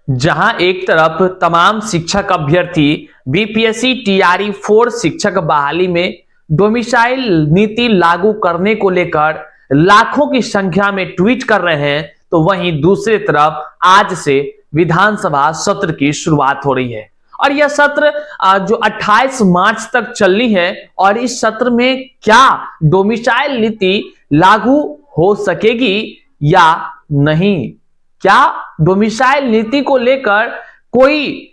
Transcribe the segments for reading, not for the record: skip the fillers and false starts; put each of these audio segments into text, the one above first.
जहां एक तरफ तमाम शिक्षक अभ्यर्थी बीपीएससी टीआरई 4 शिक्षक बहाली में डोमिसाइल नीति लागू करने को लेकर लाखों की संख्या में ट्वीट कर रहे हैं, तो वहीं दूसरी तरफ आज से विधानसभा सत्र की शुरुआत हो रही है। और यह सत्र जो 28 मार्च तक चलनी है, और इस सत्र में क्या डोमिसाइल नीति लागू हो सकेगी या नहीं, क्या डोमिसाइल नीति को लेकर कोई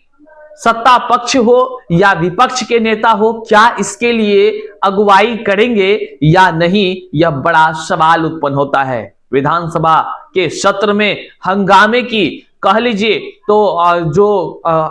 सत्ता पक्ष हो या विपक्ष के नेता हो, क्या इसके लिए अगुवाई करेंगे या नहीं, यह बड़ा सवाल उत्पन्न होता है। विधानसभा के सत्र में हंगामे की कह लीजिए तो जो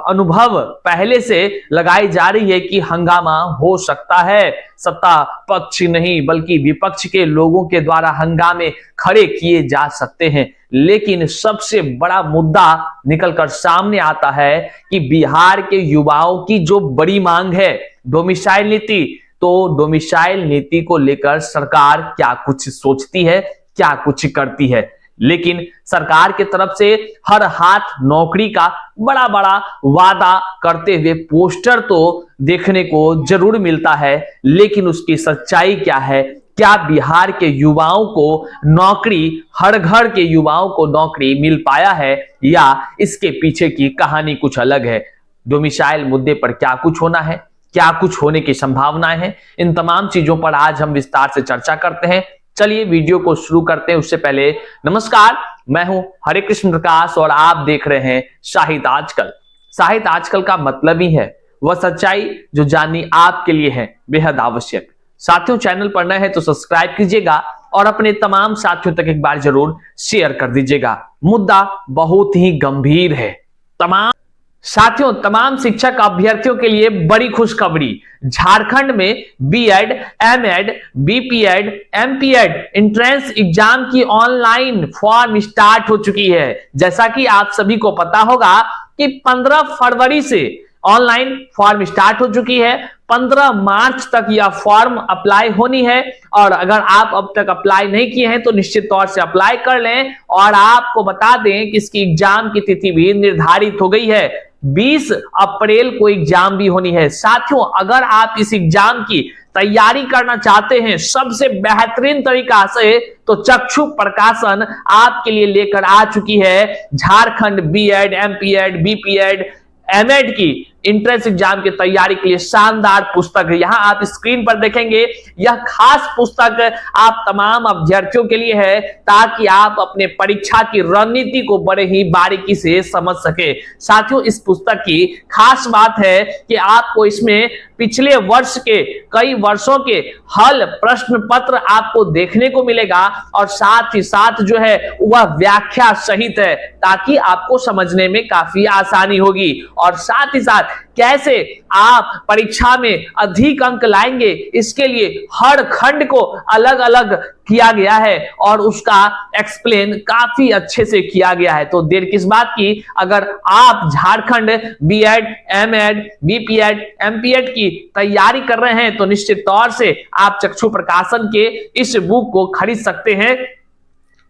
अनुभव पहले से लगाई जा रही है कि हंगामा हो सकता है, सत्ता पक्ष नहीं बल्कि विपक्ष के लोगों के द्वारा हंगामे खड़े किए जा सकते हैं। लेकिन सबसे बड़ा मुद्दा निकलकर सामने आता है कि बिहार के युवाओं की जो बड़ी मांग है डोमिसाइल नीति, तो डोमिसाइल नीति को लेकर सरकार क्या कुछ सोचती है, क्या कुछ करती है। लेकिन सरकार की तरफ से हर हाथ नौकरी का बड़ा बड़ा वादा करते हुए पोस्टर तो देखने को जरूर मिलता है, लेकिन उसकी सच्चाई क्या है, क्या बिहार के युवाओं को नौकरी, हर घर के युवाओं को नौकरी मिल पाया है, या इसके पीछे की कहानी कुछ अलग है। डोमिसाइल मुद्दे पर क्या कुछ होना है, क्या कुछ होने की संभावनाएं हैं, इन तमाम चीजों पर आज हम विस्तार से चर्चा करते हैं। चलिए वीडियो को शुरू करते हैं। उससे पहले नमस्कार, मैं हूं हरे कृष्ण प्रकाश और आप देख रहे हैं साहित्य आजकल। साहित्य आजकल का मतलब ही है वह सच्चाई जो जाननी आपके लिए है बेहद आवश्यक। साथियों, चैनल पर नए हैं तो सब्सक्राइब कीजिएगा और अपने तमाम साथियों तक एक बार जरूर शेयर कर दीजिएगा। मुद्दा बहुत ही गंभीर है। तमाम शिक्षक अभ्यर्थियों के लिए बड़ी खुशखबरी। झारखंड में BEd, MEd, BPEd, MPEd entrance exam की ऑनलाइन फॉर्म स्टार्ट हो चुकी है। जैसा कि आप सभी को पता होगा कि 15 फरवरी से ऑनलाइन फॉर्म स्टार्ट हो चुकी है। 15 मार्च तक यह फॉर्म अप्लाई होनी है, और अगर आप अब तक अप्लाई नहीं किए हैं तो निश्चित तौर से अप्लाई कर लें। और आपको बता दें कि इसकी एग्जाम की तिथि भी निर्धारित हो गई है, 20 अप्रैल को एग्जाम भी होनी है। साथियों, अगर आप इस एग्जाम की तैयारी करना चाहते हैं सबसे बेहतरीन तरीका से, तो चक्षु प्रकाशन आपके लिए लेकर आ चुकी है Jharkhand BEd, MPEd, BPEd, MEd की एंट्रेंस एग्जाम की तैयारी के लिए शानदार पुस्तक है। यहां आप स्क्रीन पर देखेंगे, यह खास पुस्तक आप तमाम अभ्यर्थियों के लिए है ताकि आप अपने परीक्षा की रणनीति को बड़े ही बारीकी से समझ सके। साथियों, इस पुस्तक की खास बात है कि आपको इसमें पिछले वर्ष के कई वर्षों के हल प्रश्न पत्र आपको देखने को मिलेगा, और साथ ही साथ जो है वह व्याख्या सहित है ताकि आपको समझने में काफी आसानी होगी। और साथ ही साथ कैसे आप परीक्षा में अधिक अंक लाएंगे, इसके लिए हर खंड को अलग अलग किया गया है और उसका एक्सप्लेन काफी अच्छे से किया गया है। तो देर किस बात की, अगर आप Jharkhand BEd, MEd, BPEd, MPEd की तैयारी कर रहे हैं तो निश्चित तौर से आप चक्षु प्रकाशन के इस बुक को खरीद सकते हैं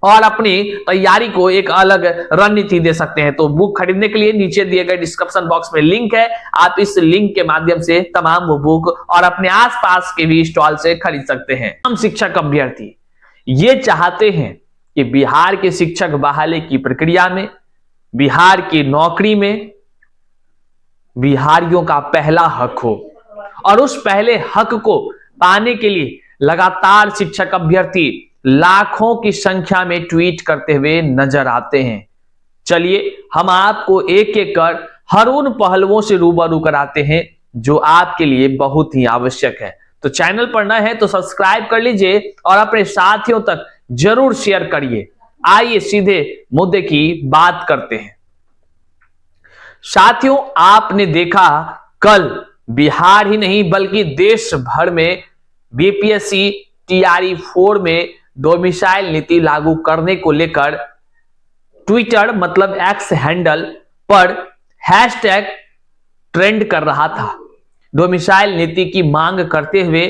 और अपनी तैयारी को एक अलग रणनीति दे सकते हैं। तो बुक खरीदने के लिए नीचे दिए गए डिस्क्रिप्शन बॉक्स में लिंक है, आप इस लिंक के माध्यम से तमाम वो बुक और अपने आसपास के भी स्टॉल से खरीद सकते हैं। हम शिक्षक अभ्यर्थी ये चाहते हैं कि बिहार के शिक्षक बहाली की प्रक्रिया में, बिहार की नौकरी में बिहारियों का पहला हक हो, और उस पहले हक को पाने के लिए लगातार शिक्षक अभ्यर्थी लाखों की संख्या में ट्वीट करते हुए नजर आते हैं। चलिए हम आपको एक एक कर हर उन पहलुओं से रूबरू कराते हैं जो आपके लिए बहुत ही आवश्यक है। तो चैनल पर नए हैं तो सब्सक्राइब कर लीजिए और अपने साथियों तक जरूर शेयर करिए। आइए सीधे मुद्दे की बात करते हैं। साथियों, आपने देखा कल बिहार ही नहीं बल्कि देश भर में बीपीएससी टीआरई 4 में डोमिसाइल नीति लागू करने को लेकर ट्विटर मतलब एक्स हैंडल पर हैशटैग ट्रेंड कर रहा था। डोमिसाइल नीति की मांग करते हुए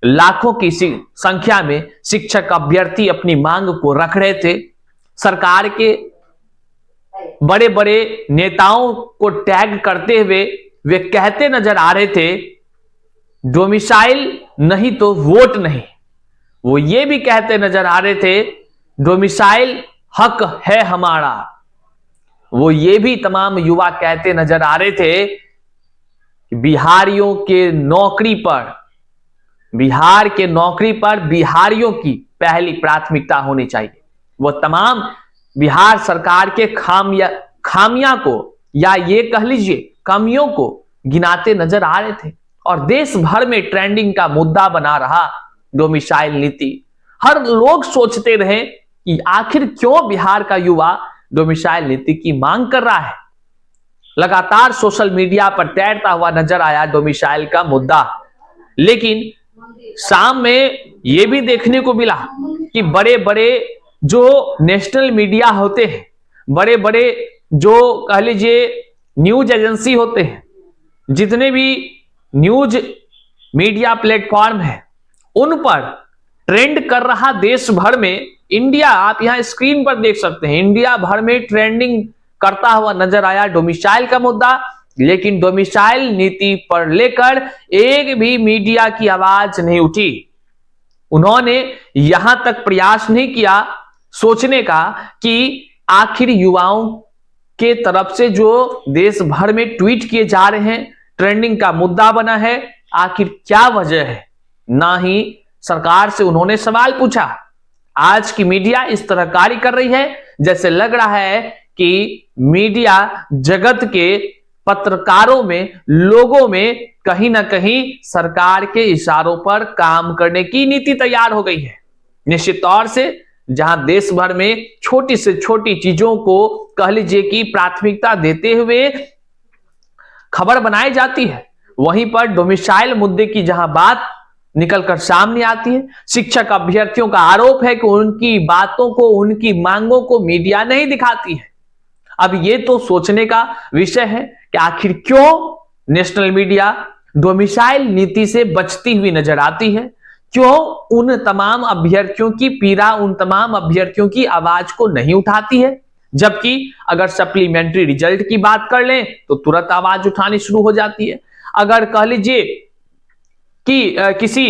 लाखों की संख्या में शिक्षक अभ्यर्थी अपनी मांग को रख रहे थे। सरकार के बड़े बड़े नेताओं को टैग करते हुए वे कहते नजर आ रहे थे, डोमिसाइल नहीं तो वोट नहीं। वो ये भी कहते नजर आ रहे थे, डोमिसाइल हक है हमारा। वो ये भी तमाम युवा कहते नजर आ रहे थे कि बिहारियों के नौकरी पर, बिहार के नौकरी पर बिहारियों की पहली प्राथमिकता होनी चाहिए। वो तमाम बिहार सरकार के खामियां को, या ये कह लीजिए कमियों को गिनाते नजर आ रहे थे। और देश भर में ट्रेंडिंग का मुद्दा बना रहा डोमिसाइल नीति। हर लोग सोचते रहे कि आखिर क्यों बिहार का युवा डोमिसाइल नीति की मांग कर रहा है। लगातार सोशल मीडिया पर तैरता हुआ नजर आया डोमिसाइल का मुद्दा। लेकिन शाम में यह भी देखने को मिला कि बड़े बड़े जो नेशनल मीडिया होते हैं, बड़े बड़े जो कह लीजिए न्यूज एजेंसी होते हैं, जितने भी न्यूज मीडिया प्लेटफॉर्म है, उन पर ट्रेंड कर रहा देश भर में, इंडिया, आप यहां स्क्रीन पर देख सकते हैं, इंडिया भर में ट्रेंडिंग करता हुआ नजर आया डोमिसाइल का मुद्दा। लेकिन डोमिसाइल नीति पर लेकर एक भी मीडिया की आवाज नहीं उठी। उन्होंने यहां तक प्रयास नहीं किया सोचने का कि आखिर युवाओं के तरफ से जो देश भर में ट्वीट किए जा रहे हैं, ट्रेंडिंग का मुद्दा बना है, आखिर क्या वजह है। ना ही सरकार से उन्होंने सवाल पूछा। आज की मीडिया इस तरह कार्य कर रही है जैसे लग रहा है कि मीडिया जगत के पत्रकारों में, लोगों में कहीं ना कहीं सरकार के इशारों पर काम करने की नीति तैयार हो गई है। निश्चित तौर से जहां देश भर में छोटी से छोटी चीजों को कह लीजिए कि प्राथमिकता देते हुए खबर बनाई जाती है, वहीं पर डोमिसाइल मुद्दे की जहां बात निकलकर सामने आती है, शिक्षक अभ्यर्थियों का आरोप है कि उनकी बातों को, उनकी मांगों को मीडिया नहीं दिखाती है। अब ये तो सोचने का विषय है कि आखिर क्यों नेशनल मीडिया डोमिसाइल नीति से बचती हुई नजर आती है, क्यों उन तमाम अभ्यर्थियों की पीड़ा, उन तमाम अभ्यर्थियों की आवाज को नहीं उठाती है। जबकि अगर सप्लीमेंट्री रिजल्ट की बात कर लें तो तुरंत आवाज उठानी शुरू हो जाती है। अगर कह लीजिए कि किसी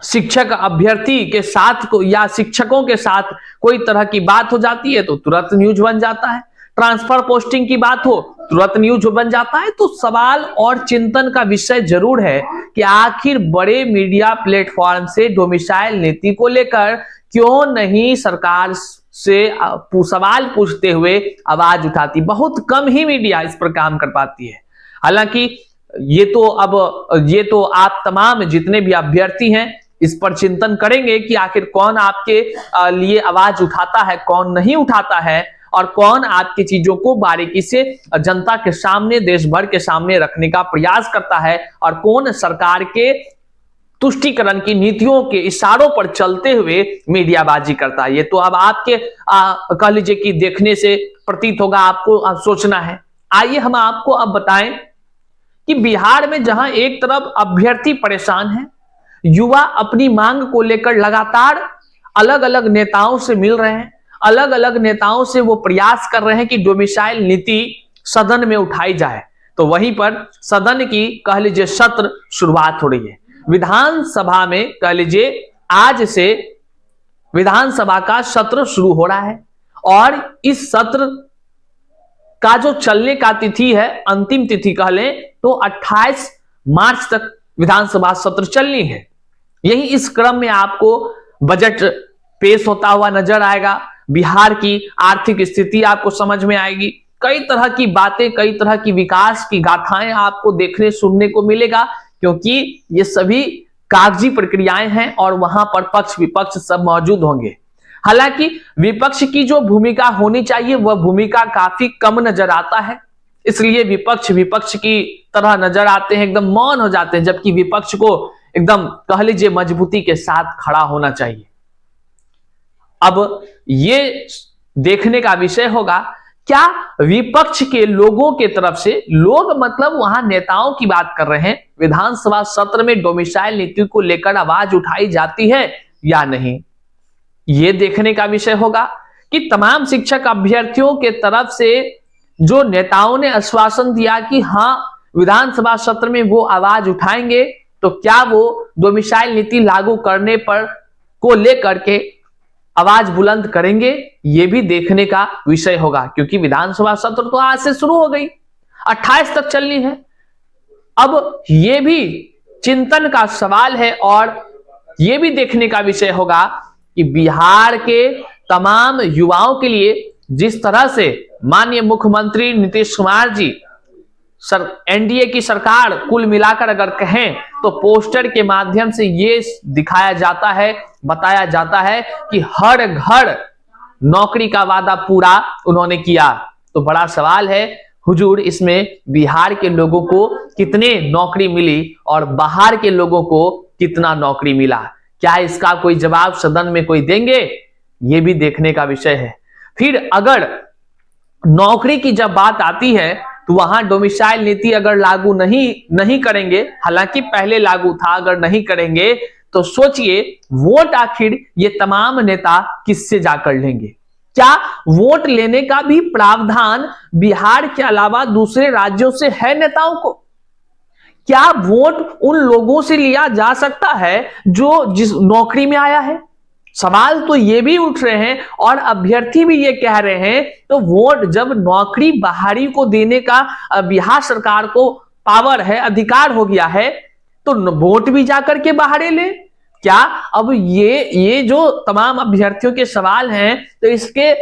शिक्षक अभ्यर्थी के साथ या शिक्षकों के साथ कोई तरह की बात हो जाती है तो तुरंत न्यूज बन जाता है। ट्रांसफर पोस्टिंग की बात हो तुरंत न्यूज बन जाता है। तो सवाल और चिंतन का विषय जरूर है कि आखिर बड़े मीडिया प्लेटफॉर्म से डोमिसाइल नीति को लेकर क्यों नहीं सरकार से सवाल पूछते हुए आवाज उठाती। बहुत कम ही मीडिया इस पर काम कर पाती है। हालांकि ये तो आप तमाम जितने भी अभ्यर्थी हैं इस पर चिंतन करेंगे कि आखिर कौन आपके लिए आवाज उठाता है, कौन नहीं उठाता है, और कौन आपकी चीजों को बारीकी से जनता के सामने, देश भर के सामने रखने का प्रयास करता है, और कौन सरकार के तुष्टीकरण की नीतियों के इशारों पर चलते हुए मीडियाबाजी करता है। ये तो अब आपके कह लीजिए कि देखने से प्रतीत होगा, आपको सोचना है। आइए हम आपको अब बताएं कि बिहार में जहां एक तरफ अभ्यर्थी परेशान है, युवा अपनी मांग को लेकर लगातार अलग अलग नेताओं से मिल रहे हैं, अलग अलग नेताओं से वो प्रयास कर रहे हैं कि डोमिसाइल नीति सदन में उठाई जाए, तो वहीं पर सदन की कह लीजिए सत्र शुरुआत हो रही है। विधानसभा में कह लीजिए आज से विधानसभा का सत्र शुरू हो रहा है, और इस सत्र का जो चलने का तिथि है, अंतिम तिथि कह लें तो 28 मार्च तक विधानसभा सत्र चलनी है। यही इस क्रम में आपको बजट पेश होता हुआ नजर आएगा, बिहार की आर्थिक स्थिति आपको समझ में आएगी, कई तरह की बातें, कई तरह की विकास की गाथाएं आपको देखने सुनने को मिलेगा, क्योंकि ये सभी कागजी प्रक्रियाएं हैं और वहां पर पक्ष विपक्ष सब मौजूद होंगे। हालांकि विपक्ष की जो भूमिका होनी चाहिए वह भूमिका काफी कम नजर आता है, इसलिए विपक्ष की तरह नजर आते हैं, एकदम मौन हो जाते हैं, जबकि विपक्ष को एकदम कह लीजिए मजबूती के साथ खड़ा होना चाहिए। अब ये देखने का विषय होगा, क्या विपक्ष के लोगों के तरफ से, लोग मतलब वहां नेताओं की बात कर रहे हैं, विधानसभा सत्र में डोमिसाइल नीति को लेकर आवाज उठाई जाती है या नहीं। यह देखने का विषय होगा कि तमाम शिक्षक अभ्यर्थियों के तरफ से जो नेताओं ने आश्वासन दिया कि हाँ विधानसभा सत्र में वो आवाज उठाएंगे, तो क्या वो डोमिसाइल नीति लागू करने पर को लेकर के आवाज बुलंद करेंगे, ये भी देखने का विषय होगा। क्योंकि विधानसभा सत्र तो आज से शुरू हो गई, 28 तक चलनी है। अब ये भी चिंतन का सवाल है और ये भी देखने का विषय होगा कि बिहार के तमाम युवाओं के लिए जिस तरह से माननीय मुख्यमंत्री नीतीश कुमार जी एनडीए की सरकार कुल मिलाकर अगर कहें तो पोस्टर के माध्यम से ये दिखाया जाता है, बताया जाता है कि हर घर नौकरी का वादा पूरा उन्होंने किया। तो बड़ा सवाल है हुजूर, इसमें बिहार के लोगों को कितने नौकरी मिली और बाहर के लोगों को कितना नौकरी मिला? क्या इसका कोई जवाब सदन में कोई देंगे? यह भी देखने का विषय है। फिर अगर नौकरी की जब बात आती है तो वहां डोमिसाइल नीति अगर लागू नहीं करेंगे, हालांकि पहले लागू था, अगर नहीं करेंगे तो सोचिए वोट आखिर ये तमाम नेता किससे जाकर लेंगे? क्या वोट लेने का भी प्रावधान बिहार के अलावा दूसरे राज्यों से है नेताओं को? क्या वोट उन लोगों से लिया जा सकता है जो जिस नौकरी में आया है? सवाल तो ये भी उठ रहे हैं और अभ्यर्थी भी ये कह रहे हैं। तो वोट जब नौकरी बाहरी को देने का बिहार सरकार को पावर है, अधिकार हो गया है, तो वोट भी जाकर के बाहरे ले क्या? अब ये जो तमाम अभ्यर्थियों के सवाल हैं, तो इसके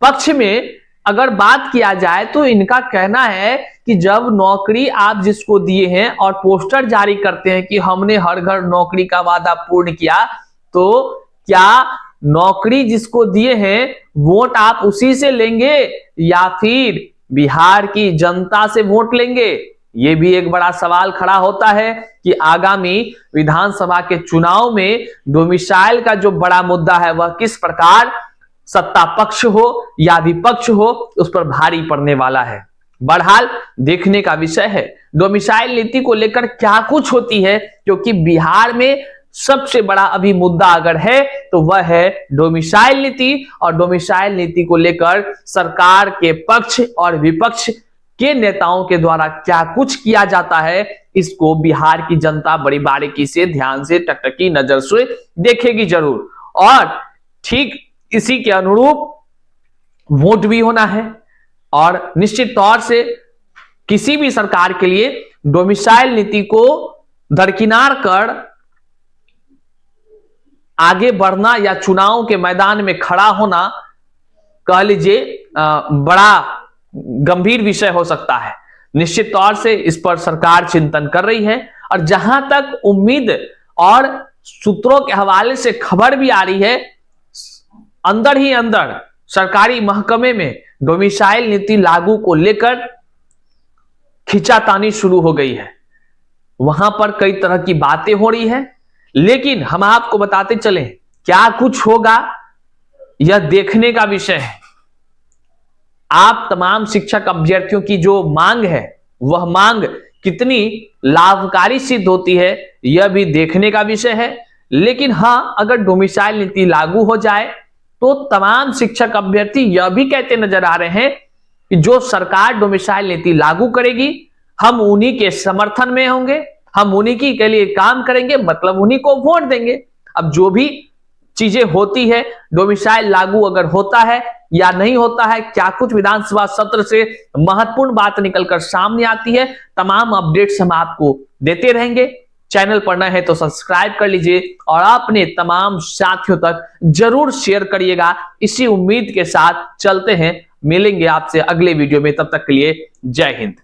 पक्ष में अगर बात किया जाए तो इनका कहना है कि जब नौकरी आप जिसको दिए हैं और पोस्टर जारी करते हैं कि हमने हर घर नौकरी का वादा पूर्ण किया, तो क्या नौकरी जिसको दिए हैं वोट आप उसी से लेंगे या फिर बिहार की जनता से वोट लेंगे? ये भी एक बड़ा सवाल खड़ा होता है कि आगामी विधानसभा के चुनाव में डोमिसाइल का जो बड़ा मुद्दा है वह किस प्रकार सत्ता पक्ष हो या विपक्ष हो उस पर भारी पड़ने वाला है। बहरहाल देखने का विषय है डोमिसाइल नीति को लेकर क्या कुछ होती है, क्योंकि बिहार में सबसे बड़ा अभी मुद्दा अगर है तो वह है डोमिसाइल नीति। और डोमिसाइल नीति को लेकर सरकार के पक्ष और विपक्ष के नेताओं के द्वारा क्या कुछ किया जाता है, इसको बिहार की जनता बड़ी बारीकी से, ध्यान से, टकटकी नजर से देखेगी जरूर। और ठीक इसी के अनुरूप वोट भी होना है और निश्चित तौर से किसी भी सरकार के लिए डोमिसाइल नीति को दरकिनार कर आगे बढ़ना या चुनाव के मैदान में खड़ा होना, कह लीजिए, बड़ा गंभीर विषय हो सकता है। निश्चित तौर से इस पर सरकार चिंतन कर रही है और जहां तक उम्मीद और सूत्रों के हवाले से खबर भी आ रही है, अंदर ही अंदर सरकारी महकमे में डोमिसाइल नीति लागू को लेकर खींचातानी शुरू हो गई है। वहां पर कई तरह की बातें हो रही है, लेकिन हम आपको बताते चले क्या कुछ होगा यह देखने का विषय है। आप तमाम शिक्षक अभ्यर्थियों की जो मांग है वह मांग कितनी लाभकारी सिद्ध होती है यह भी देखने का विषय है। लेकिन हां, अगर डोमिसाइल नीति लागू हो जाए तो तमाम शिक्षक अभ्यर्थी यह भी कहते नजर आ रहे हैं कि जो सरकार डोमिसाइल नीति लागू करेगी हम उन्हीं के समर्थन में होंगे, हम उन्हीं की के लिए काम करेंगे, मतलब उन्हीं को वोट देंगे। अब जो भी चीजें होती है, डोमिसाइल लागू अगर होता है या नहीं होता है, क्या कुछ विधानसभा सत्र से महत्वपूर्ण बात निकलकर सामने आती है, तमाम अपडेट्स हम आपको देते रहेंगे। चैनल पर नए हैं तो सब्सक्राइब कर लीजिए और अपने तमाम साथियों तक जरूर शेयर करिएगा। इसी उम्मीद के साथ चलते हैं, मिलेंगे आपसे अगले वीडियो में, तब तक के लिए जय हिंद।